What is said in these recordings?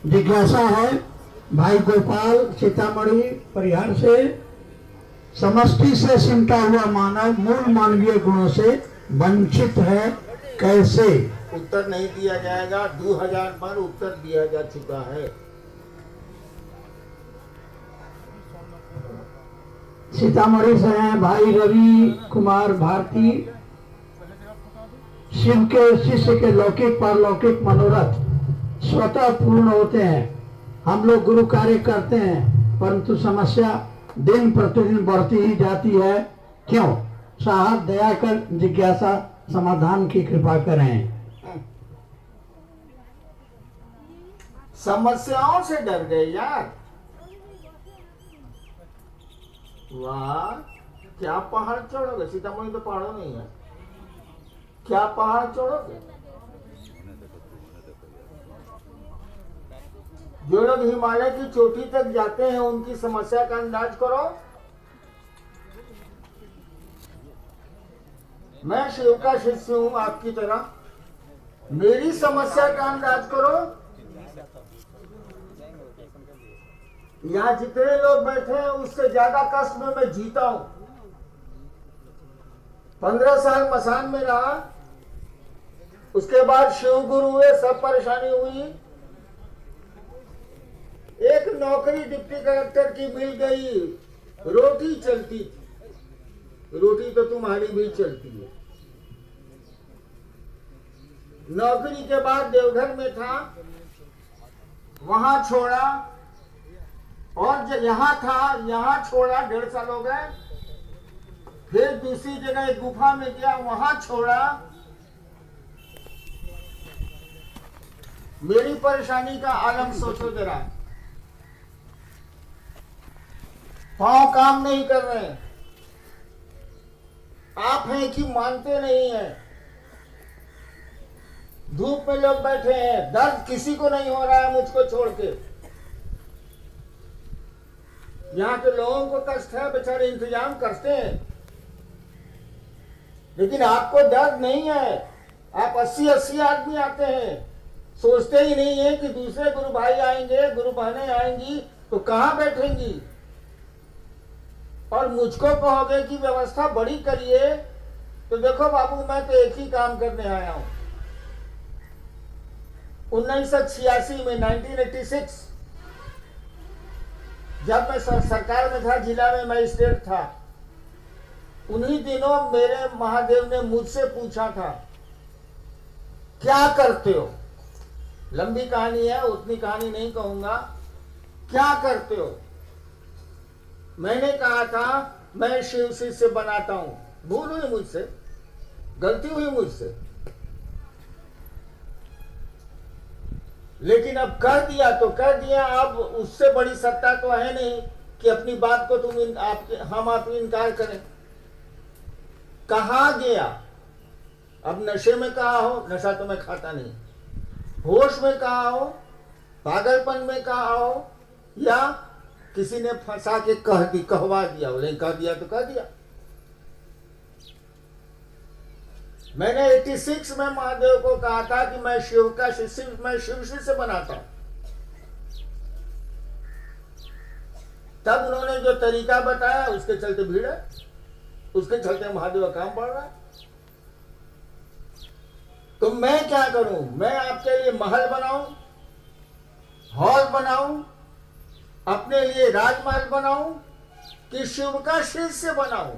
जिज्ञासा है भाई गोपाल सीतामढ़ी परिहार से, समष्टि से सिमटा हुआ मानव मूल मानवीय गुणों से वंचित है, कैसे? उत्तर नहीं दिया जाएगा। 2000 बार उत्तर दिया जा चुका है। सीतामढ़ी से हैं भाई रवि कुमार भारती, शिव के शिष्य के लौकिक पारलौकिक मनोरथ स्वतः पूर्ण होते हैं। हम लोग गुरु कार्य करते हैं परंतु समस्या दिन प्रतिदिन बढ़ती ही जाती है, क्यों? साहब दया कर जिज्ञासा समाधान की कृपा करें। समस्याओं से डर गए यार। वाह, क्या पहाड़ चढ़ोगे? सीतामढ़ी तो पहाड़ों नहीं है, क्या पहाड़ चढ़ोगे? जो लोग हिमालय की चोटी तक जाते हैं उनकी समस्या का अंदाज करो। मैं शिव का शिष्य हूं आपकी तरह, मेरी समस्या का अंदाज करो। यहाँ जितने लोग बैठे हैं उससे ज्यादा कष्ट में मैं जीता हूं। 15 साल मसान में रहा, उसके बाद शिव गुरु हुए, सब परेशानी हुई। एक नौकरी डिप्टी कलेक्टर की मिल गई, रोटी चलती थी। रोटी तो तुम्हारी भी चलती है। नौकरी के बाद देवघर में था, वहां छोड़ा, और जो यहां था यहां छोड़ा, 1.5 साल हो गए। फिर दूसरी जगह एक गुफा में गया, वहां छोड़ा। मेरी परेशानी का आलम सोचो जरा। पांव काम नहीं कर रहे, आप हैं कि मानते नहीं हैं। धूप में लोग बैठे हैं, दर्द किसी को नहीं हो रहा है मुझको छोड़ के। यहाँ के लोगों को कष्ट है, बेचारे इंतजाम करते हैं, लेकिन आपको दर्द नहीं है। आप 80 आदमी आते हैं, सोचते ही नहीं है कि दूसरे गुरु भाई आएंगे, गुरु बहनें आएंगी तो कहाँ बैठेंगी। और मुझको कहोगे कि व्यवस्था बड़ी करिए, तो देखो बाबू, मैं तो एक ही काम करने आया हूं। 1986 में 1986 जब मैं सरकार में था, जिला में मजिस्ट्रेट था, उन्हीं दिनों मेरे महादेव ने मुझसे पूछा था क्या करते हो। लंबी कहानी है, उतनी कहानी नहीं कहूंगा। क्या करते हो? मैंने कहा था मैं शिव शिष्य बनाता हूं। भूल हुई मुझसे, गलती हुई मुझसे, लेकिन अब कर दिया तो कर दिया। अब उससे बड़ी सत्ता तो है नहीं कि अपनी बात को हम आप इनकार करें। कहा गया? अब नशे में कहा हो, नशा तो मैं खाता नहीं, होश में कहा हो, पागलपन में कहा हो, या किसी ने फंसा के कहवा दिया हो, नहीं कह दिया तो कह दिया। मैंने 86 में महादेव को कहा था कि मैं शिव का शिष्य, मैं शिव शिष्य बनाता हूं। तब उन्होंने जो तरीका बताया उसके चलते भीड़ है, उसके चलते महादेव का काम बढ़ रहा है। तो मैं क्या करूं? मैं आपके लिए महल बनाऊं, हॉल बनाऊं, अपने लिए राजमहल बनाऊं, कि शिव का शिष्य बनाऊं?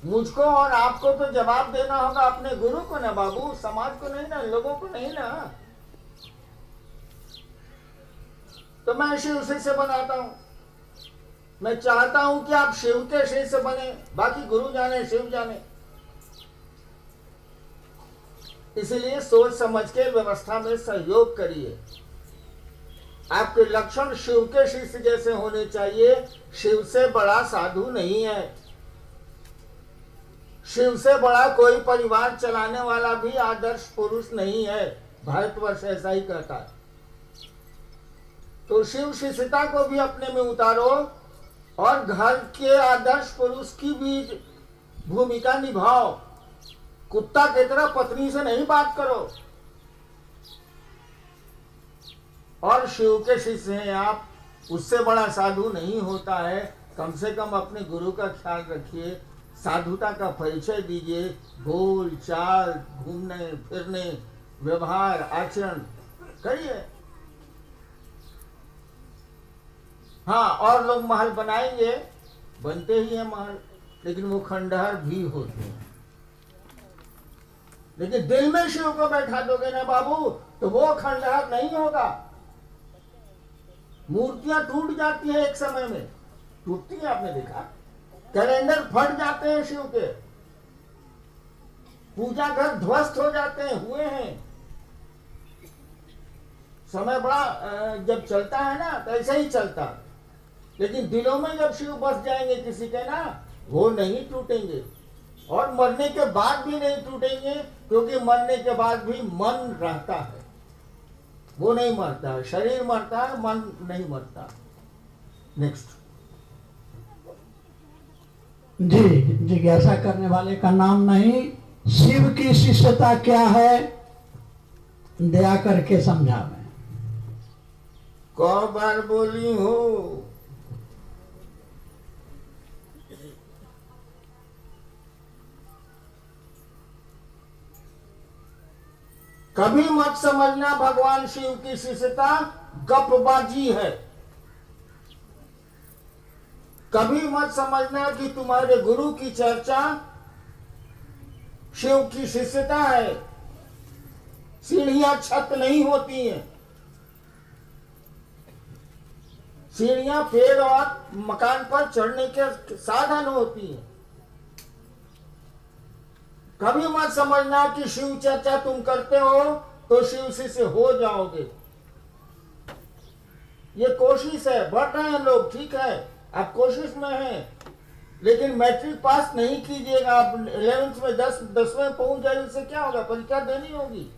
मुझको और आपको तो जवाब देना होगा अपने गुरु को ना बाबू, समाज को नहीं ना, लोगों को नहीं ना। तो मैं शिव शिष्य बनाता हूं। मैं चाहता हूं कि आप शिव के शिष्य बने, बाकी गुरु जाने शिव जाने। इसलिए सोच समझ के व्यवस्था में सहयोग करिए। आपके लक्षण शिव के शिष्य जैसे होने चाहिए। शिव से बड़ा साधु नहीं है, शिव से बड़ा कोई परिवार चलाने वाला भी आदर्श पुरुष नहीं है। भारतवर्ष ऐसा ही कहता है। तो शिव शिष्यता को भी अपने में उतारो और घर के आदर्श पुरुष की भी भूमिका निभाओ। कुत्ता की तरह पत्नी से नहीं बात करो। और शिव के शिष्य हैं आप, उससे बड़ा साधु नहीं होता है। कम से कम अपने गुरु का ख्याल रखिए, साधुता का परिचय दीजिए, बोल चाल, घूमने फिरने, व्यवहार आचरण करिए। हाँ, और लोग महल बनाएंगे, बनते ही हैं महल, लेकिन वो खंडहर भी होते हैं। लेकिन दिल में शिव को बैठा दोगे ना बाबू, तो वो खंडहर नहीं होगा। मूर्तियां टूट जाती हैं, एक समय में टूटती है, आपने देखा। कैलेंडर फट जाते हैं शिव के, पूजा घर ध्वस्त हो जाते हैं, हुए हैं। समय बड़ा जब चलता है ना, तो ऐसे ही चलता। लेकिन दिलों में जब शिव बस जाएंगे किसी के ना, वो नहीं टूटेंगे। और मरने के बाद भी नहीं टूटेंगे, क्योंकि मरने के बाद भी मन रहता है, वो नहीं मरता है। शरीर मरता है, मन नहीं मरता। नेक्स्ट। जी, जिज्ञासा करने वाले का नाम नहीं, शिव की शिष्यता क्या है, दया करके समझावें। कौ बार बोली हो? कभी मत समझना भगवान शिव की शिष्यता गपबाजी है। कभी मत समझना कि तुम्हारे गुरु की चर्चा शिव की शिष्यता है। सीढ़ियां छत नहीं होती हैं, सीढ़ियां पेड़ और मकान पर चढ़ने के साधन होती हैं। कभी मत समझना कि शिव चर्चा तुम करते हो तो शिव शिष्य हो जाओगे। ये कोशिश है, बढ़ रहे हैं लोग, ठीक है, आप कोशिश में हैं, लेकिन मैट्रिक पास नहीं कीजिएगा। आप 11th में 10वें पहुंच जाए, उससे क्या होगा, परीक्षा देनी होगी।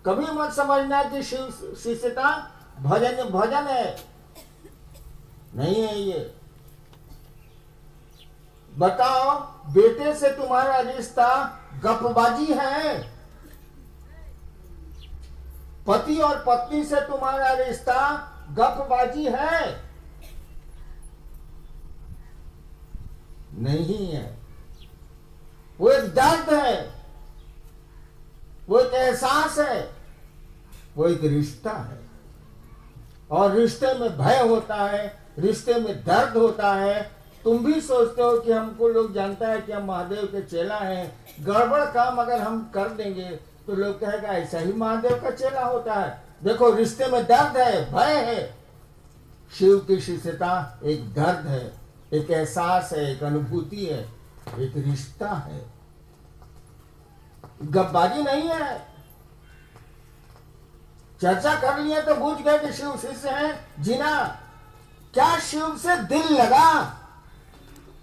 कभी मत समझना कि शिव शिष्यता भजन है, नहीं है ये। बताओ, बेटे से तुम्हारा रिश्ता गपबाजी है? पति और पत्नी से तुम्हारा रिश्ता गपबाजी है? नहीं है। वो एक दर्द है, वो एक एहसास है, वो एक रिश्ता है। और रिश्ते में भय होता है, रिश्ते में दर्द होता है। तुम भी सोचते हो कि हमको लोग जानता है कि हम महादेव के चेला हैं। गड़बड़ काम अगर हम कर देंगे तो लोग कहेगा ऐसा ही महादेव का चेला होता है। देखो, रिश्ते में दर्द है, भय है। शिव की शिष्यता एक दर्द है, एक एहसास है, एक अनुभूति है, एक रिश्ता है, गपबाजी नहीं है। चर्चा कर लिए तो बूझ गए कि शिव शिष्य हैं। जीना, क्या शिव से दिल लगा?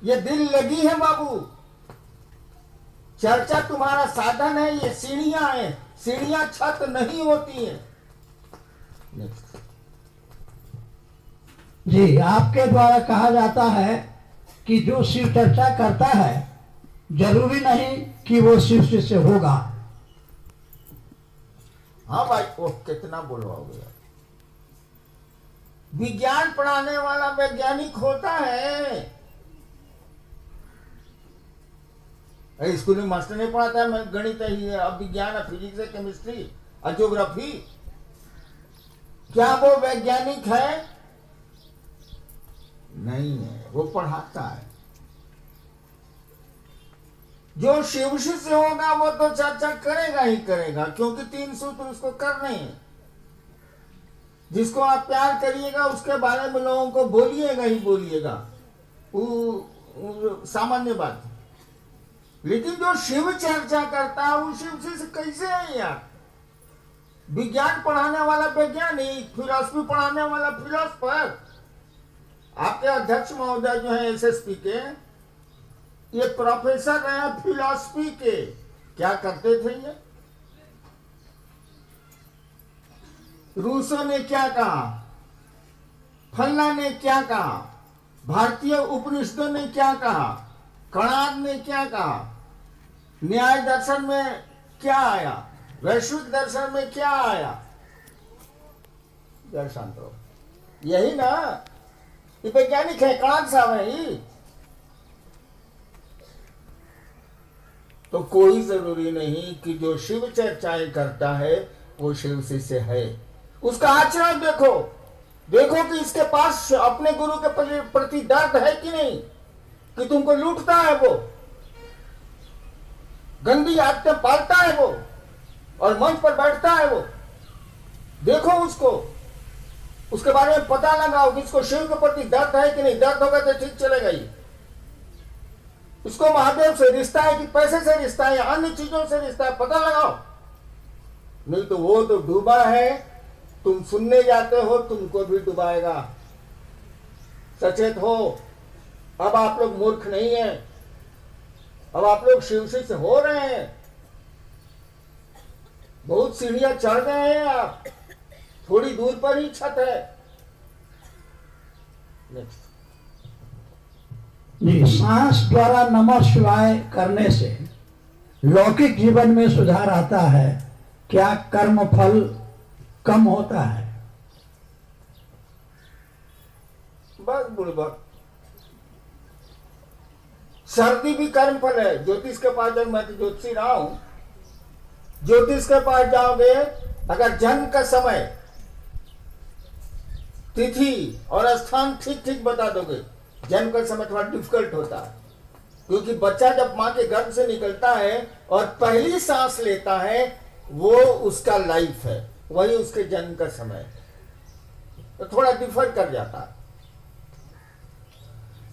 ये दिल लगी है बाबू। चर्चा तुम्हारा साधन है, ये सीढ़ियां हैं, सीढ़ियां छत नहीं होती हैं। जी, आपके द्वारा कहा जाता है कि जो शिव चर्चा करता है जरूरी नहीं कि वो शिव शिष्य होगा। हाँ भाई, वो कितना बोलवाओगे। विज्ञान पढ़ाने वाला वैज्ञानिक होता है। स्कूल में मास्टर नहीं पढ़ाता है, मैं गणित ही है, अब विज्ञान है, फिजिक्स है, केमिस्ट्री और ज्योग्राफी। क्या वो वैज्ञानिक है? नहीं है, वो पढ़ाता है। जो शिव शिष्य होगा वो तो चर्चा करेगा ही करेगा, क्योंकि 3 सूत्र उसको करने हैं। जिसको आप प्यार करिएगा उसके बारे में लोगों को बोलिएगा ही बोलिएगा, सामान्य बात है। लेकिन जो शिव चर्चा करता है वो शिव शिष्य कैसे है यार? विज्ञान पढ़ाने वाला वैज्ञानिक, फिलॉसफी पढ़ाने वाला फिलोसफर। आपके अध्यक्ष महोदय जो है एसएसपी के, ये प्रोफेसर रहे फिलॉसफी के। क्या करते थे ये? रूसो ने क्या कहा, फल्ला ने क्या कहा, भारतीय उपनिषदों ने क्या कहा, कणाद ने क्या कहा, न्याय दर्शन में क्या आया, वैश्विक दर्शन में क्या आया, यार शांत रहो, यही ना ये वैज्ञानिक है, कांट साहब है ही। तो कोई जरूरी नहीं कि जो शिव चर्चाएं करता है वो शिव शिष्य है। उसका आचरण देखो, देखो कि इसके पास अपने गुरु के प्रति दर्द है कि नहीं, कि तुमको लूटता है वो, गंदी आदतें पालता है वो, और मंच पर बैठता है वो। देखो उसको, उसके बारे में पता लगाओ कि इसको शिव के प्रति दर्द है कि नहीं। दर्द होगा तो ठीक चलेगा ही। उसको महादेव से रिश्ता है कि पैसे से रिश्ता है या अन्य चीजों से रिश्ता है, पता लगाओ। नहीं तो वो तो डूबा है, तुम सुनने जाते हो, तुमको भी डुबाएगा। सचेत हो, अब आप लोग मूर्ख नहीं हैं, अब आप लोग शिव से हो रहे हैं। बहुत सीढ़ियां चढ़ गए हैं आप, थोड़ी दूर पर ही छत है। नेक्स्ट जी, सांस द्वारा नमः शिवाय करने से लौकिक जीवन में सुधार आता है, क्या कर्म फल कम होता है? बस बुड़बक, सर्दी भी कर्म फल है। ज्योतिष के पास जब मैं तो ज्योतिषी रहा हूं, ज्योतिष के पास जाओगे, अगर जन्म का समय, तिथि और स्थान ठीक ठीक बता दोगे, जन्म का समय थोड़ा डिफिकल्ट होता है, क्योंकि बच्चा जब मां के गर्भ से निकलता है और पहली सांस लेता है, वो उसका लाइफ है, वही उसके जन्म का समय है, तो थोड़ा डिफर कर जाता है।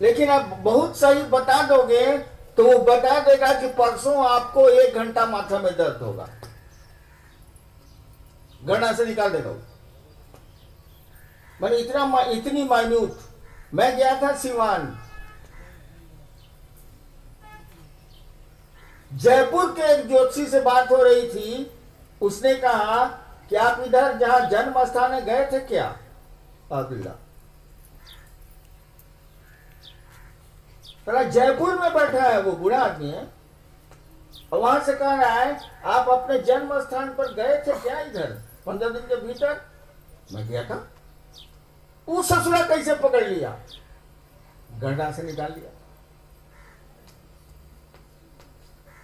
लेकिन अब बहुत सही बता दोगे तो वो बता देगा कि परसों आपको 1 घंटा माथा में दर्द होगा, गणना से निकाल देगा। मैंने इतनी माइन्यूट। मैं गया था सिवान, जयपुर के एक ज्योतिषी से बात हो रही थी। उसने कहा कि आप इधर जहां जन्म स्थान है गए थे क्या? अब्दुल्ला जयपुर में बैठा है, वो बूढ़ा आदमी है, और वहां से कह रहा है आप अपने जन्म स्थान पर गए थे क्या इधर 15 दिन के भीतर? मैं गया था। वो ससुरा कैसे पकड़ लिया? गड्ढा से निकाल लिया।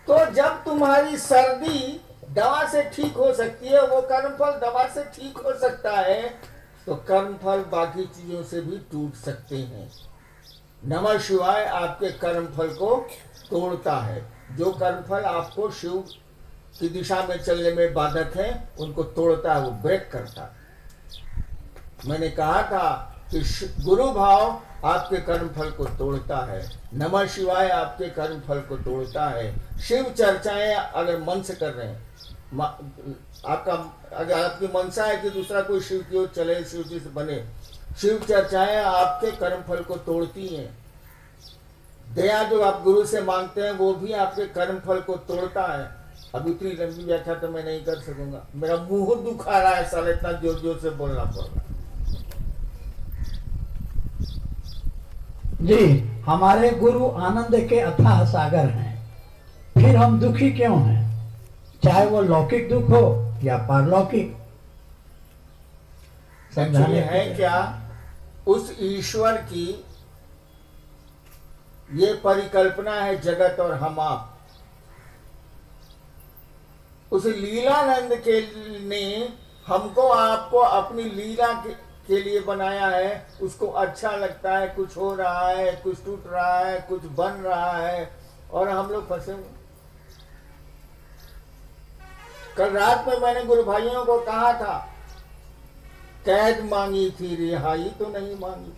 तो जब तुम्हारी सर्दी दवा से ठीक हो सकती है, वो कर्मफल दवा से ठीक हो सकता है, तो कर्मफल बाकी चीजों से भी टूट सकते हैं। नमः शिवाय आपके कर्मफल को तोड़ता है। जो कर्मफल आपको शिव की दिशा में चलने में बाधक है, उनको तोड़ता है, वो ब्रेक करता है। मैंने कहा था कि गुरु भाव आपके कर्मफल को तोड़ता है, नमः शिवाय आपके कर्मफल को तोड़ता है। शिव चर्चाएं अगर मन से कर रहे हैं, आपका अगर आपकी मनसा है कि दूसरा कोई शिव की ओर चले, शिव जी से बने, शिव चर्चाएं आपके कर्मफल को तोड़ती हैं। दया जो आप गुरु से मांगते हैं वो भी आपके कर्मफल को तोड़ता है। अब इतनी लंबी व्याख्या तो मैं नहीं कर सकूंगा, मेरा मुंह दुखा रहा है, साले इतना जोर जोर से बोलना पड़ रहा है। जी, हमारे गुरु आनंद के अथाह सागर हैं, फिर हम दुखी क्यों हैं? चाहे वो लौकिक दुख हो या पारलौकिक। समझाने है क्या? उस ईश्वर की ये परिकल्पना है जगत और हम आप। उस लीलानंद के ने हमको आपको अपनी लीला के लिए बनाया है। उसको अच्छा लगता है, कुछ हो रहा है, कुछ टूट रहा है, कुछ बन रहा है, और हम लोग फंसे हुए। कल रात में मैंने गुरु भाइयों को कहा था, कैद मांगी थी, रिहाई तो नहीं मांगी।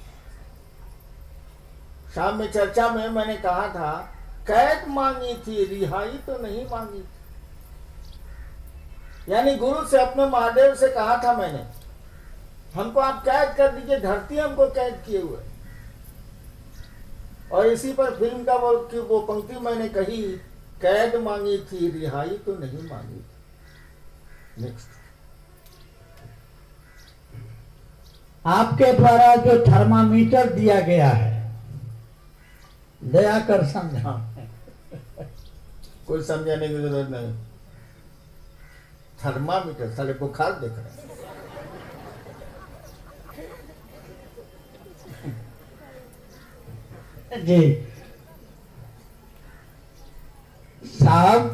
शाम में चर्चा में मैंने कहा था, कैद मांगी थी, रिहाई तो नहीं मांगी। यानी गुरु से, अपने महादेव से कहा था मैंने, हमको आप कैद कर दीजिए, धरती हमको कैद किए हुए। और इसी पर फिल्म का वो पंक्ति मैंने कही, कैद मांगी थी, रिहाई तो नहीं मांगी। नेक्स्ट। आपके द्वारा जो थर्मामीटर दिया गया है, दया कर समझा। कोई समझाने की जरूरत नहीं। थर्मामीटर, साले बुखार देख रहे हैं। जी साहब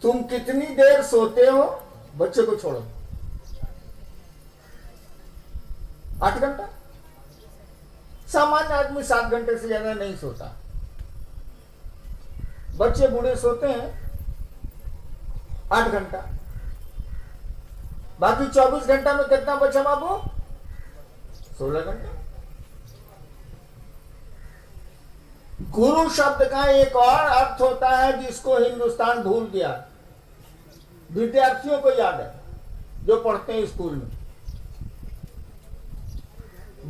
तुम कितनी देर सोते हो? बच्चे को छोड़ो, 8 घंटा। सामान्य आदमी 7 घंटे से ज्यादा नहीं सोता। बच्चे बूढ़े सोते हैं 8 घंटा। बाकी 24 घंटा में कितना बचा बाबू? 16 घंटा। गुरु शब्द का एक और अर्थ होता है जिसको हिंदुस्तान भूल गया। विद्यार्थियों को याद है जो पढ़ते हैं स्कूल में।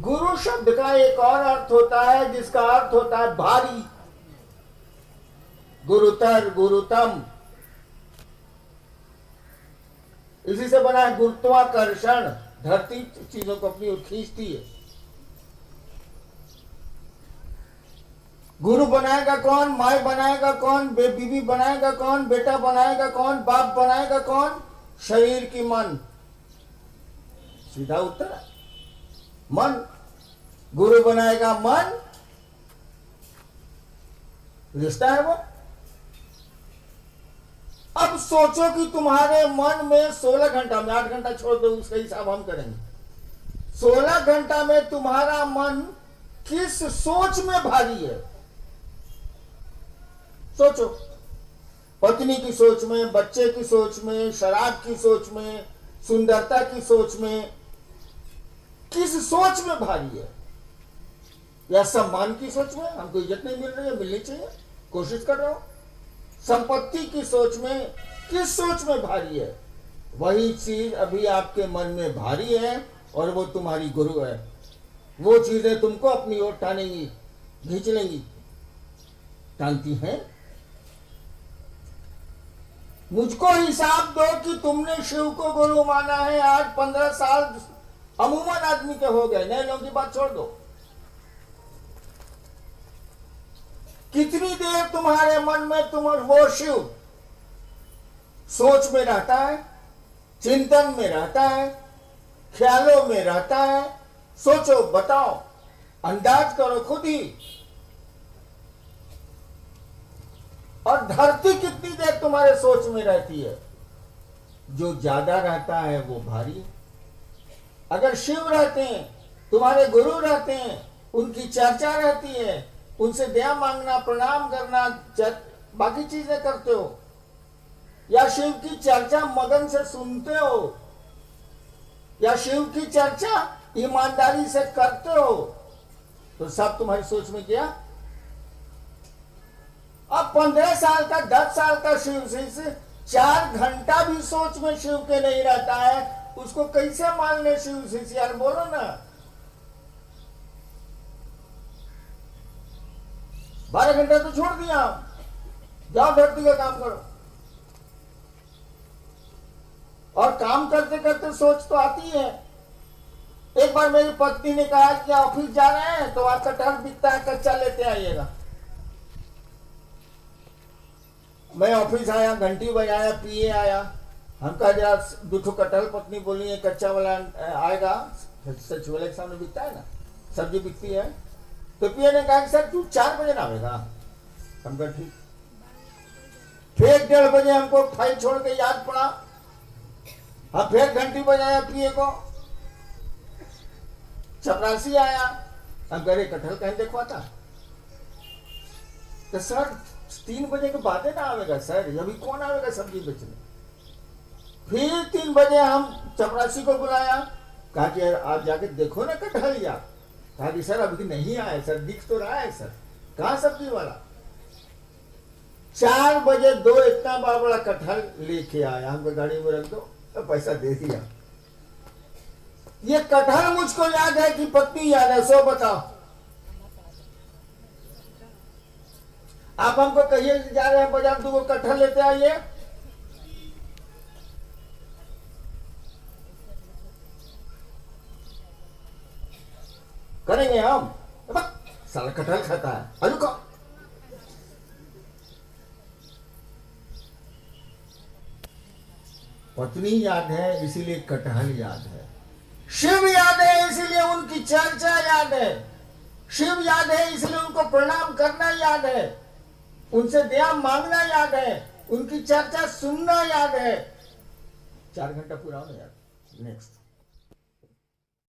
गुरु शब्द का एक और अर्थ होता है जिसका अर्थ होता है भारी, गुरुतर, गुरुतम। इसी से बना है गुरुत्वाकर्षण। धरती चीजों को अपनी ओर खींचती है। गुरु बनाएगा कौन? माई बनाएगा कौन? बीवी बनाएगा कौन? बेटा बनाएगा कौन? बाप बनाएगा कौन? शरीर की मन। सीधा उत्तर है मन। गुरु बनाएगा मन, रिश्ता है वो। अब सोचो कि तुम्हारे मन में 16 घंटा में, 8 घंटा छोड़ दो, उसका हिसाब हम करेंगे। 16 घंटा में तुम्हारा मन किस सोच में भारी है? सोचो। पत्नी की सोच में, बच्चे की सोच में, शराब की सोच में, सुंदरता की सोच में, किस सोच में भारी है? या सम्मान की सोच में, हमको इज्जत नहीं मिल रही है, मिलनी चाहिए, कोशिश कर रहे हो। संपत्ति की सोच में, किस सोच में भारी है? वही चीज अभी आपके मन में भारी है और वो तुम्हारी गुरु है। वो चीजें तुमको अपनी ओर टानेंगी, खींच लेंगी। टानती हैं। मुझको हिसाब दो कि तुमने शिव को गुरु माना है आज 15 साल अमूमन आदमी के हो गए। नए लोगों की बात छोड़ दो। कितनी देर तुम्हारे मन में तुम वो शिव सोच में रहता है, चिंतन में रहता है, ख्यालों में रहता है? सोचो, बताओ, अंदाज करो खुद ही। और धरती कितनी देर तुम्हारे सोच में रहती है? जो ज्यादा रहता है वो भारी। अगर शिव रहते हैं, तुम्हारे गुरु रहते हैं, उनकी चर्चा रहती है, उनसे दया मांगना, प्रणाम करना, बाकी चीजें करते हो, या शिव की चर्चा मगन से सुनते हो, या शिव की चर्चा ईमानदारी से करते हो, तो सब तुम्हारी सोच में किया। अब 15 साल का, 10 साल का शिव शिष्य 4 घंटा भी सोच में शिव के नहीं रहता है, उसको कैसे मान ले शिव शिष्य? यार बोलो ना। 12 घंटा तो छोड़ दिया, जाओ धरती का काम करो। और काम करते करते सोच तो आती है। एक बार मेरी पत्नी ने कहा कि ऑफिस जा रहे हैं तो आपका कटहल बिकता है, कच्चा लेते आइएगा। मैं ऑफिस आया, घंटी बजाया, पिए आया। हम कहा जरा 2 कटहल, पत्नी बोली है कच्चा वाला आएगा, सचिवालय के सामने बिकता है ना, सब्जी बिकती है। तो पिए ने कहा कि सर तू 4 बजे ना आएगा। हम कहा ठीक। फिर 1:30 बजे हमको फाइल छोड़ के याद पड़ा। हम फिर घंटी बजाया पिए को, चपरासी आया। हम घरे कटहल कहीं देखवाता। तो सर 3 बजे के बाद ना आवेगा सर, अभी कौन आवेगा सब्जी बेचने? फिर 3 बजे हम चपरासी को बुलाया, कहा कि आप जाके देखो ना कटहल यार। कहा कि सर अभी नहीं आया सर, दिख तो रहा है सर, कहाँ सब्जी वाला? 4 बजे 2 इतना बड़ा कटहल लेके आया। हमको गाड़ी में रख दो, तो पैसा दे दिया। ये कटहल मुझको याद है कि पत्नी याद है? सो बताओ। आप हमको कहिए जा रहे हैं बाजार, 2 कटहल लेते आइए। करेंगे हम? साला कटहल खाता है, अरे को पत्नी याद है इसीलिए कटहल याद है, शिव याद है इसीलिए उनकी चर्चा याद है, शिव याद है इसलिए उनको प्रणाम करना याद है, उनसे दया मांगना याद है, उनकी चर्चा सुनना याद है। 4 घंटा पूरा होना याद। नेक्स्ट।